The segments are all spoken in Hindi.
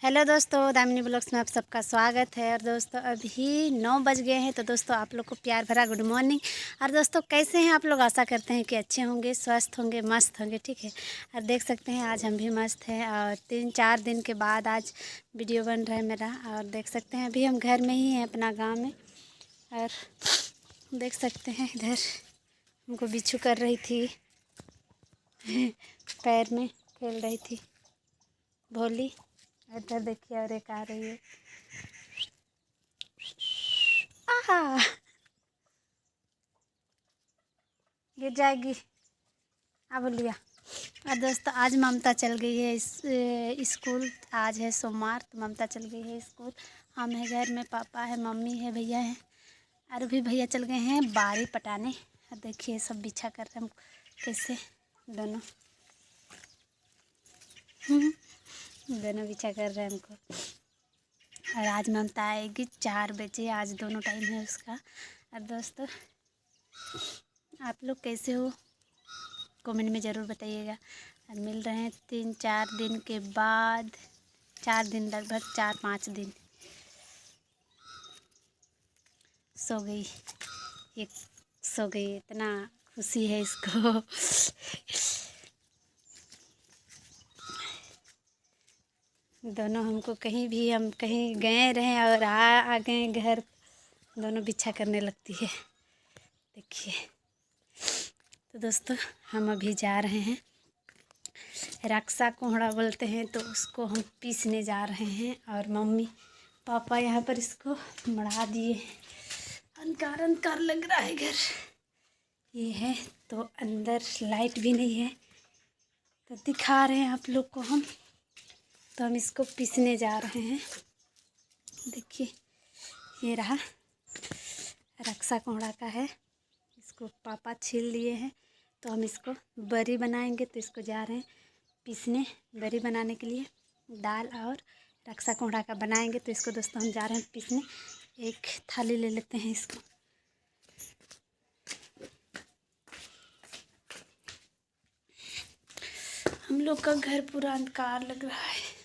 हेलो दोस्तों, दामिनी ब्लॉग्स में आप सबका स्वागत है। और दोस्तों अभी 9 बज गए हैं, तो दोस्तों आप लोग को प्यार भरा गुड मॉर्निंग। और दोस्तों कैसे हैं आप लोग? आशा करते हैं कि अच्छे होंगे, स्वस्थ होंगे, मस्त होंगे। ठीक है, और देख सकते हैं आज हम भी मस्त हैं और 3-4 दिन के बाद आज वीडियो बन रहा है मेरा। और देख सकते हैं अभी हम घर में ही हैं, अपना गाँव में। और देख सकते हैं इधर हमको बिच्छू कर रही थी पैर में खेल रही थी भोली। इधर देखिए और एक आ रही है। आहा, गिर जाएगी। अब लिया। और दोस्तों आज ममता चल गई है स्कूल। आज है सोमवार, तो ममता चल गई है स्कूल। हम हैं घर में, पापा है, मम्मी है, भैया है। और भी भैया चल गए हैं बारी पटाने। और देखिए सब बिछा कर रहे हम कैसे दोनों दोनों बिछा कर रहे हैं हमको। और आज ममता आएगी 4 बजे, आज दोनों टाइम है उसका। और दोस्तों आप लोग कैसे हो कमेंट में ज़रूर बताइएगा। और मिल रहे हैं 3-4 दिन के बाद, 4 दिन, लगभग 4-5 दिन। सो गई ये, सो गई, इतना खुशी है इसको। दोनों हमको कहीं भी, हम कहीं गए रहें और आ गए घर, दोनों बिछा करने लगती है। देखिए, तो दोस्तों हम अभी जा रहे हैं, रक्षा कोहड़ा बोलते हैं, तो उसको हम पीसने जा रहे हैं। और मम्मी पापा यहाँ पर इसको मढ़ा दिए। अंधकार अंधकार लग रहा है घर, ये है तो अंदर लाइट भी नहीं है, तो दिखा रहे हैं आप लोग को हम। तो हम इसको पीसने जा रहे हैं। देखिए ये रहा, रक्षा कोहड़ा का है। इसको पापा छील लिए हैं, तो हम इसको बरी बनाएंगे। तो इसको जा रहे हैं पीसने, बरी बनाने के लिए। दाल और रक्षा कोहड़ा का बनाएंगे, तो इसको दोस्तों हम जा रहे हैं पीसने। एक थाली ले लेते हैं इसको। हम लोग का घर पूरा अंधकार लग रहा है।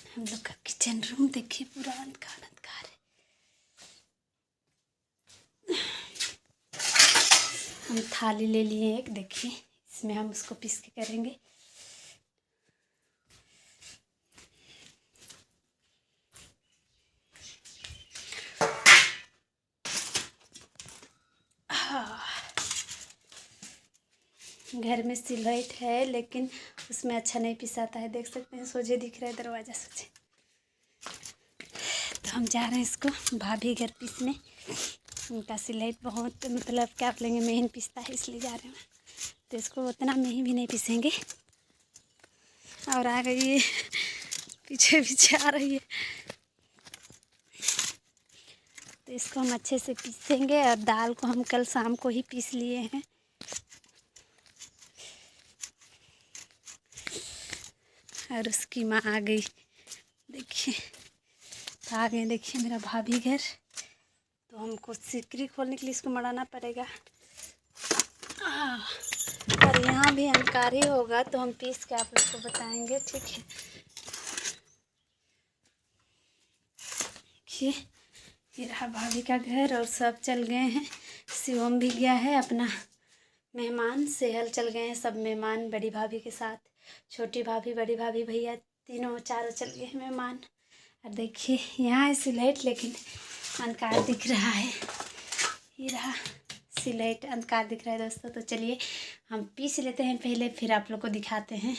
हम लोग का किचन रूम देखिए पूरा अंधकार अंधकार है। हम थाली ले लिए एक, देखिए इसमें हम उसको पीस के करेंगे। घर में सिलवट है, लेकिन उसमें अच्छा नहीं पिसाता है। देख सकते हैं सोझे दिख रहा है दरवाज़ा सोझे। तो हम जा रहे हैं इसको भाभी घर पीसने। उनका सिलवट बहुत, मतलब क्या बोलेंगे, महीन पिसता है, इसलिए जा रहे हैं। तो इसको उतना महीन भी नहीं पीसेंगे। और आ गई है, पीछे पीछे आ रही है। तो इसको हम अच्छे से पीसेंगे। और दाल को हम कल शाम को ही पीस लिए हैं। और उसकी माँ आ गई, देखिए। तो आ गए, देखिए मेरा भाभी घर। तो हमको सिकरी खोलने के लिए इसको मढ़ाना पड़ेगा। और यहाँ भी अंधकार ही होगा, तो हम पीस के आप लोग को बताएंगे, ठीक है। देखिए ये रहा भाभी का घर, और सब चल गए हैं। शिवम भी गया है अपना मेहमान, सेहल चल गए हैं सब मेहमान, बड़ी भाभी के साथ। छोटी भाभी, बड़ी भाभी, भैया, तीनों चारों चल गए हैं मेहमान। और देखिए यहाँ है सिलैट, लेकिन अंधकार दिख रहा है। ये रहा सिलैट, अंधकार दिख रहा है दोस्तों। तो चलिए हम पीस लेते हैं पहले, फिर आप लोग को दिखाते हैं।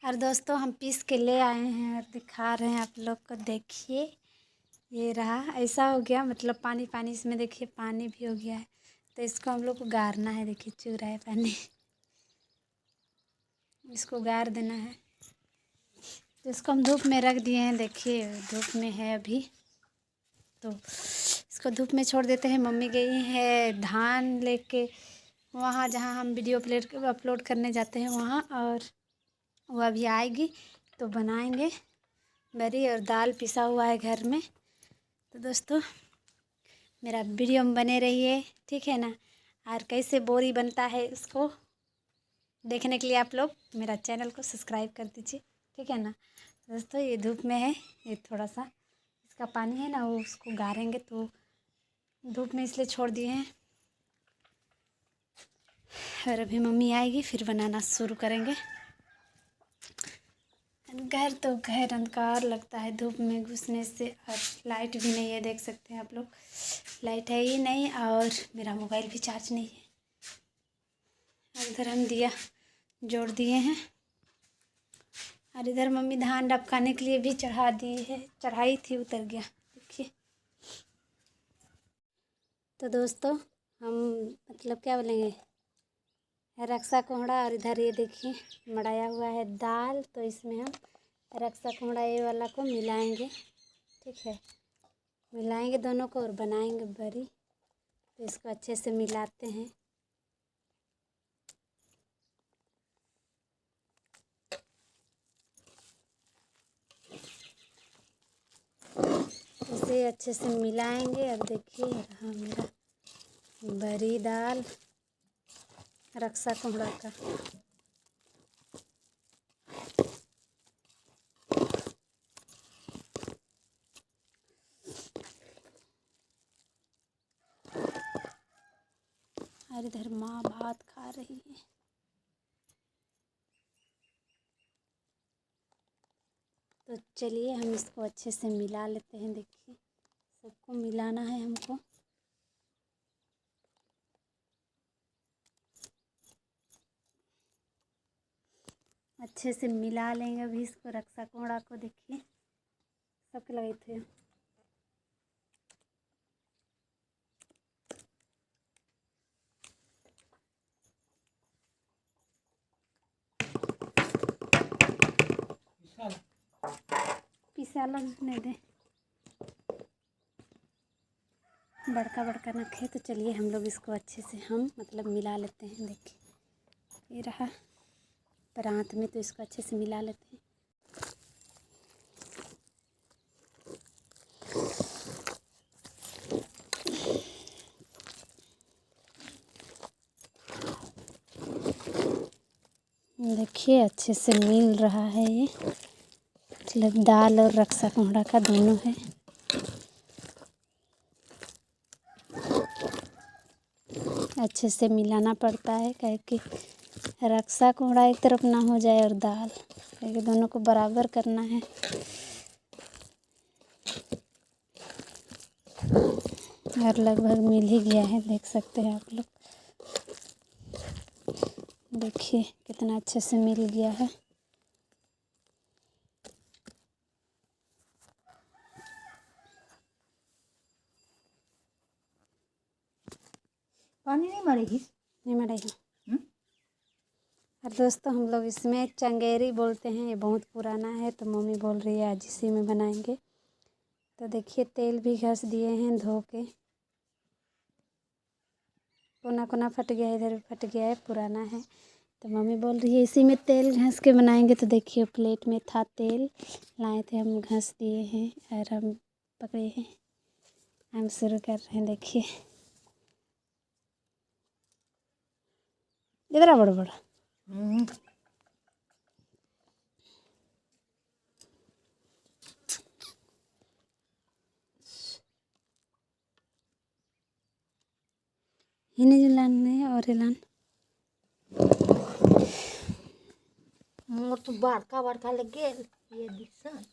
और दोस्तों हम पीस के ले आए हैं और दिखा रहे हैं आप लोग को। देखिए ये रहा, ऐसा हो गया, मतलब पानी पानी इसमें, देखिए पानी भी हो गया है। तो इसको हम लोग को गारना है, देखिए चू रहा है पानी, इसको गार देना है। तो इसको हम धूप में रख दिए हैं, देखिए धूप में है अभी। तो इसको धूप में छोड़ देते हैं। मम्मी गई है धान लेके वहाँ जहाँ हम वीडियो अपलोड करने जाते हैं वहाँ, और वो अभी आएगी तो बनाएंगे बरी। और दाल पिसा हुआ है घर में। तो दोस्तों मेरा वीडियो में बने रहिए, ठीक है ना। और कैसे बोरी बनता है उसको देखने के लिए आप लोग मेरा चैनल को सब्सक्राइब कर दीजिए। ठीक है ना दोस्तों। ये धूप में है, ये थोड़ा सा इसका पानी है ना वो उसको गाड़ेंगे, तो धूप में इसलिए छोड़ दिए हैं। और अभी मम्मी आएगी फिर बनाना शुरू करेंगे। घर तो घर अंधकार लगता है धूप में घुसने से, और लाइट भी नहीं है, देख सकते हैं आप लोग, लाइट है ही नहीं, और मेरा मोबाइल भी चार्ज नहीं है। और इधर हम दिया जोड़ दिए हैं, और इधर मम्मी धान डबकाने के लिए भी चढ़ा दी है, चढ़ाई थी उतर गया, देखिए। तो दोस्तों हम मतलब क्या बोलेंगे, रक्षा कोहड़ा, और इधर ये देखिए मढ़ाया हुआ है दाल, तो इसमें हम रक्षा कोहड़ा ये वाला को मिलाएंगे, ठीक है। मिलाएंगे दोनों को और बनाएंगे बरी। तो इसको अच्छे से मिलाते हैं। इसे अच्छे से मिलाएंगे। और देखिए रहा मेरा बरी दाल रक्षा कोहड़ा का। और इधर माँ भात खा रही है। तो चलिए हम इसको अच्छे से मिला लेते हैं। देखिए सबको मिलाना है हमको। अच्छे से मिला लेंगे अभी इसको, रक्षा कोहड़ा को। देखिए सबके लगे थे। पिसाला नहीं दे, बड़का बड़का नखे। तो चलिए हम लोग इसको अच्छे से हम मतलब मिला लेते हैं। देखिए ये रहा परात में, तो इसको अच्छे से मिला लेते हैं। देखिए अच्छे से मिल रहा है ये, मतलब दाल और रक्षा कोहड़ा का दोनों है। अच्छे से मिलाना पड़ता है, काहे कि रक्षा कोहड़ा एक तरफ ना हो जाए और दाल, काहे कि दोनों को बराबर करना है। और लगभग मिल ही गया है, देख सकते हैं आप लोग। देखिए कितना अच्छे से मिल गया है। पानी नहीं मरेगी, नहीं मरेगी। और दोस्तों हम लोग इसमें चंगेरी बोलते हैं, ये बहुत पुराना है, तो मम्मी बोल रही है आज इसी में बनाएंगे। तो देखिए तेल भी घस दिए हैं धो के। कोना कोना फट गया है, इधर भी फट गया है, पुराना है। तो मम्मी बोल रही है इसी में तेल घस के बनाएंगे। तो देखिए प्लेट में था तेल, लाए थे हम, घस दिए हैं और हम पकड़े हैं। हम शुरू कर रहे हैं। देखिए इधर बड़ा बड़ा इन्हें जो लाने और लान मोर तो बड़का बड़का लगे ये दिसन।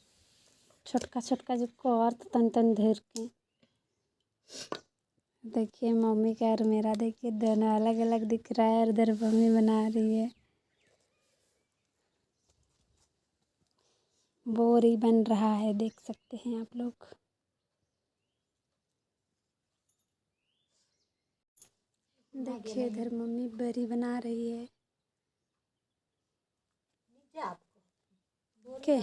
छोटका छोटका जो कर तन तन धर के। देखिए मम्मी का और मेरा, देखिए दोनों अलग अलग दिख रहा है, और इधर मम्मी बना रही है। बोरी बन रहा है, देख सकते हैं आप लोग। देखिए इधर मम्मी बरी बना रही है। के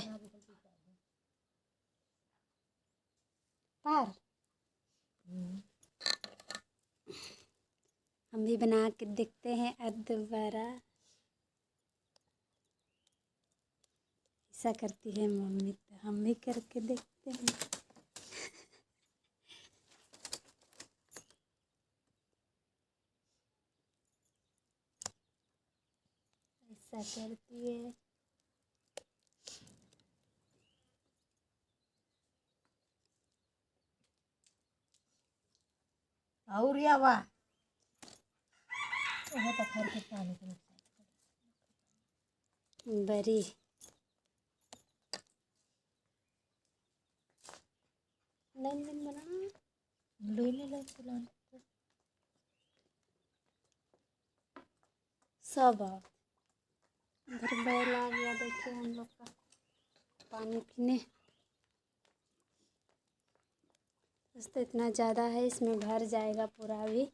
पार हम भी बना के देखते हैं अब दोबारा। ऐसा करती है मम्मी, तो हम भी करके देखते हैं। ऐसा करती है। और या वा वो तो खर के पानी के बरी नहीं बना लेने लग चलाने सब इधर बैल आ गया। देखिए हम लोग का पानी पीने। दोस्तों इतना ज़्यादा है, इसमें भर जाएगा पूरा अभी।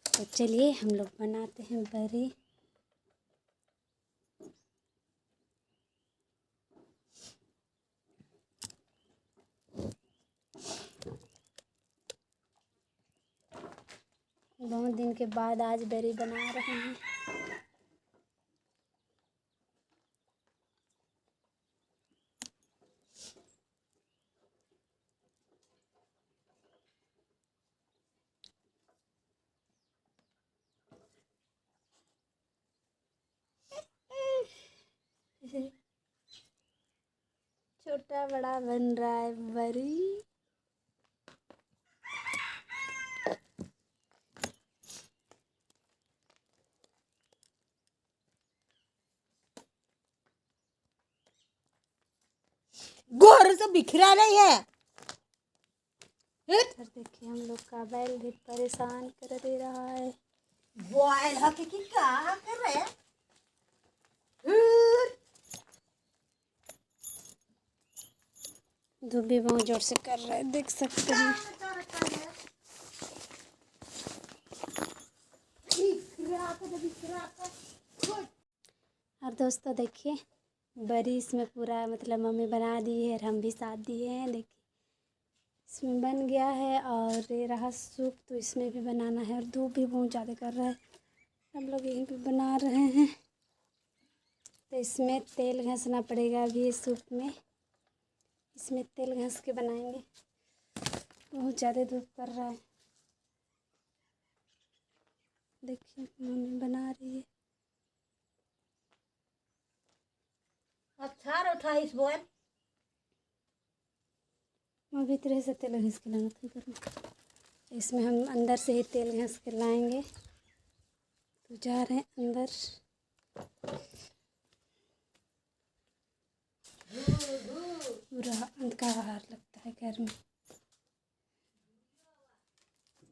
तो चलिए हम लोग बनाते हैं बरी। बहुत दिन के बाद आज बरी बना रहे हैं। छोटा बड़ा बन रहा है बरी। गोर से बिखरा नहीं है। इधर देखिए हम लोग का बैल भी परेशान कर दे रहा है। बॉयल हके की क्या कर रहे हैं? धूप भी बहुत जोर से कर रहा है, देख सकते हैं। और दोस्तों देखिए बरी इसमें पूरा मतलब मम्मी बना दी है और हम भी साथ दिए हैं। देखिए इसमें बन गया है और ये रहा सूप, तो इसमें भी बनाना है। और धूप भी बहुत ज़्यादा कर रहा है, हम लोग यहीं पे बना रहे हैं। तो इसमें तेल घसना पड़ेगा अभी ये सूप में। इसमें तेल घस के बनाएंगे। बहुत ज़्यादा धूप कर रहा है। देखिए मम्मी बना रही है। अच्छा 28 बॉयल मैं भी तरह से तेल घस के लाना था करूँ। इसमें हम अंदर से ही तेल घस के लाएंगे। तो जा रहे हैं अंदर। पूरा अंधकार लगता है घर में।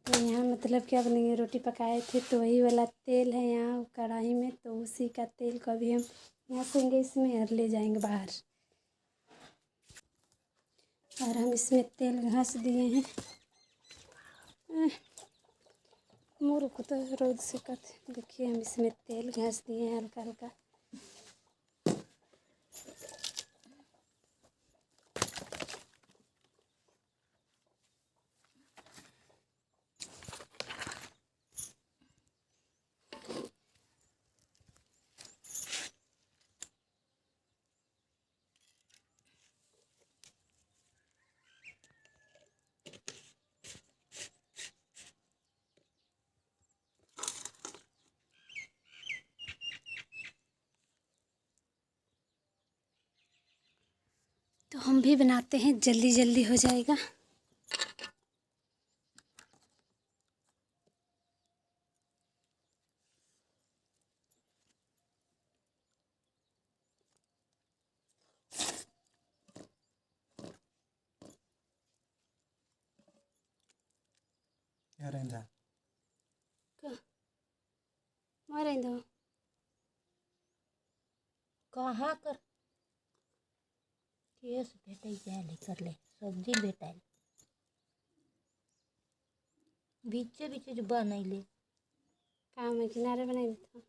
तो यहाँ मतलब क्या बनेंगे, रोटी पकाए थे तो वही वाला तेल है यहाँ कढ़ाई में, तो उसी का तेल को अभी हम यहाँ सेंगे इसमें और ले जाएंगे बाहर। और हम इसमें तेल घस दिए हैं। मोर को तो रोज से करते। देखिए हम इसमें तेल घस दिए हैं हल्का हल्का। तो हम भी बनाते हैं, जल्दी जल्दी हो जाएगा। क्या रहता मारे दो कहाँ कर केस भेटे जाए कर ले सब्जी भेटाइल बीचे बीचे जो बनैले काम है किनारे बना देता।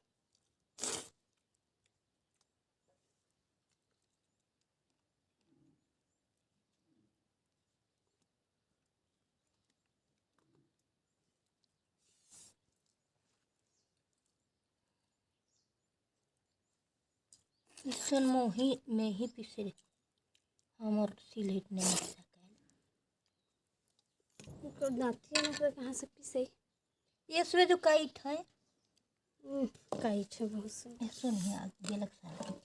इसन मोही में ही पीसे हमर सिलेट नहीं मिल सके दाँतिया ना तो कहाँ से पीसे। ये सुबह जो काइट है कई छे बहुत से। ये सुन ही आ गेलक सारा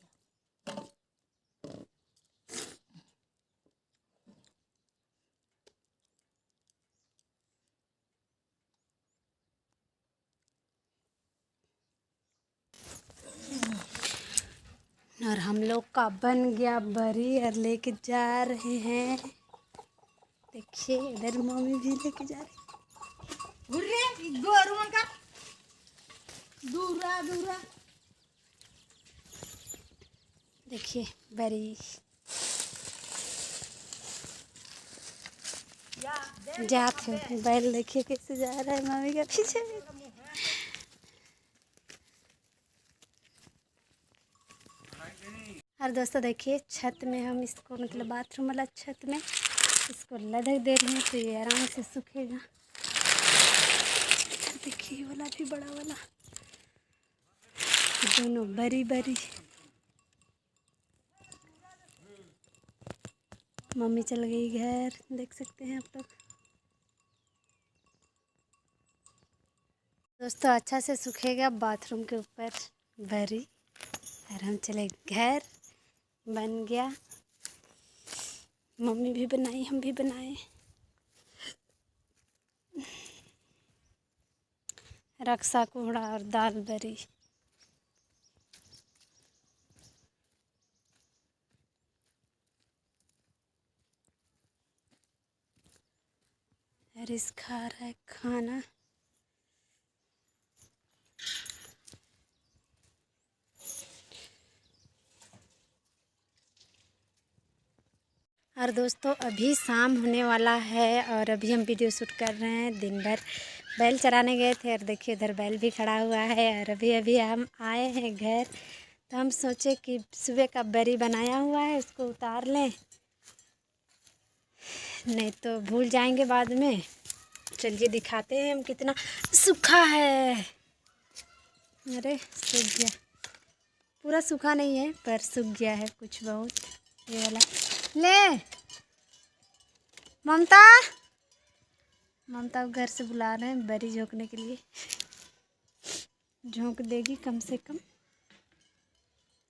और हम लोग का बन गया बरी और लेके जा रहे हैं। देखिए इधर मम्मी भी लेके जा रही। देखिए बरी जाते हैं। बैल देखिए कैसे जा रहा है मम्मी के पीछे। और दोस्तों देखिए छत में हम इसको मतलब बाथरूम वाला छत में इसको लदक दे रहे हैं तो ये आराम से सूखेगा। देखिए वाला भी बड़ा वाला दोनों बरी बरी। मम्मी चल गई घर, देख सकते हैं आप लोग। दोस्तों अच्छा से सूखेगा बाथरूम के ऊपर बरी और हम चले घर। बन गया, मम्मी भी बनाई हम भी बनाए। रक्सा कोहड़ा और दाल बरी। हरीश खा रहा है खाना। और दोस्तों अभी शाम होने वाला है और अभी हम वीडियो शूट कर रहे हैं। दिन भर बैल चराने गए थे और देखिए इधर बैल भी खड़ा हुआ है। और अभी अभी हम आए हैं घर तो हम सोचे कि सुबह का बरी बनाया हुआ है उसको उतार लें, नहीं तो भूल जाएंगे बाद में। चलिए दिखाते हैं हम कितना सूखा है। अरे सूख गया, पूरा सूखा नहीं है पर सूख गया है कुछ बहुत। ये वाला ले ममता, ममता घर से बुला रहे हैं बरी झोंकने के लिए। झोंक देगी कम से कम।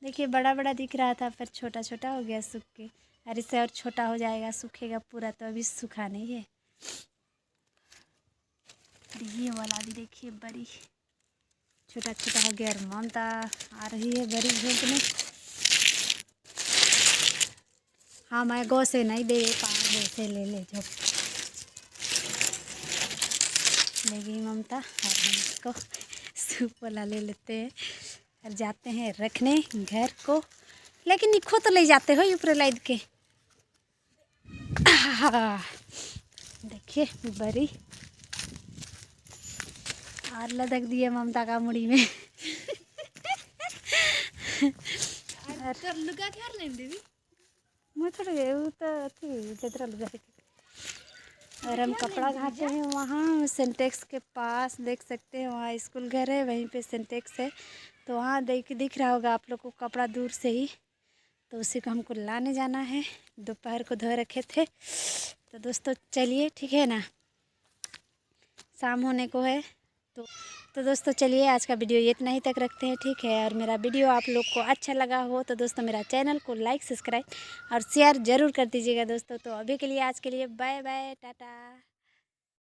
देखिए बड़ा बड़ा दिख रहा था पर छोटा छोटा हो गया सूख के। और इससे और छोटा हो जाएगा, सूखेगा पूरा तो अभी सूखा नहीं है। ये वाला भी देखिए बरी छोटा छोटा हो गया। और ममता आ रही है बरी झोंकने। हाँ मैं गौ से नहीं दे पा, गौ से ले ले झोंक ले गई ममता। और हम इसको सूप वाला ले लेते हैं और जाते हैं रखने घर को। लेकिन निखो तो ले जाते हो ऊपर लाइद के। देखिए बरी और लदक दिए ममता का मुड़ी में। और लुगा क्या लेंदे भी मैं थोड़े वो तो थी तेरा लुगा है। और हम कपड़ा घाटे हैं वहाँ सिंटेक्स के पास, देख सकते हैं वहाँ स्कूल घर है, वहीं पे सिंटेक्स है। तो वहाँ दिख रहा होगा आप लोग को कपड़ा दूर से ही। तो उसी को हमको लाने जाना है, दोपहर को धो रखे थे। तो दोस्तों चलिए ठीक है ना, शाम होने को है। तो दोस्तों चलिए आज का वीडियो इतना ही तक रखते हैं, ठीक है। और मेरा वीडियो आप लोग को अच्छा लगा हो तो दोस्तों मेरा चैनल को लाइक सब्सक्राइब और शेयर ज़रूर कर दीजिएगा दोस्तों। तो अभी के लिए आज के लिए बाय बाय टाटा।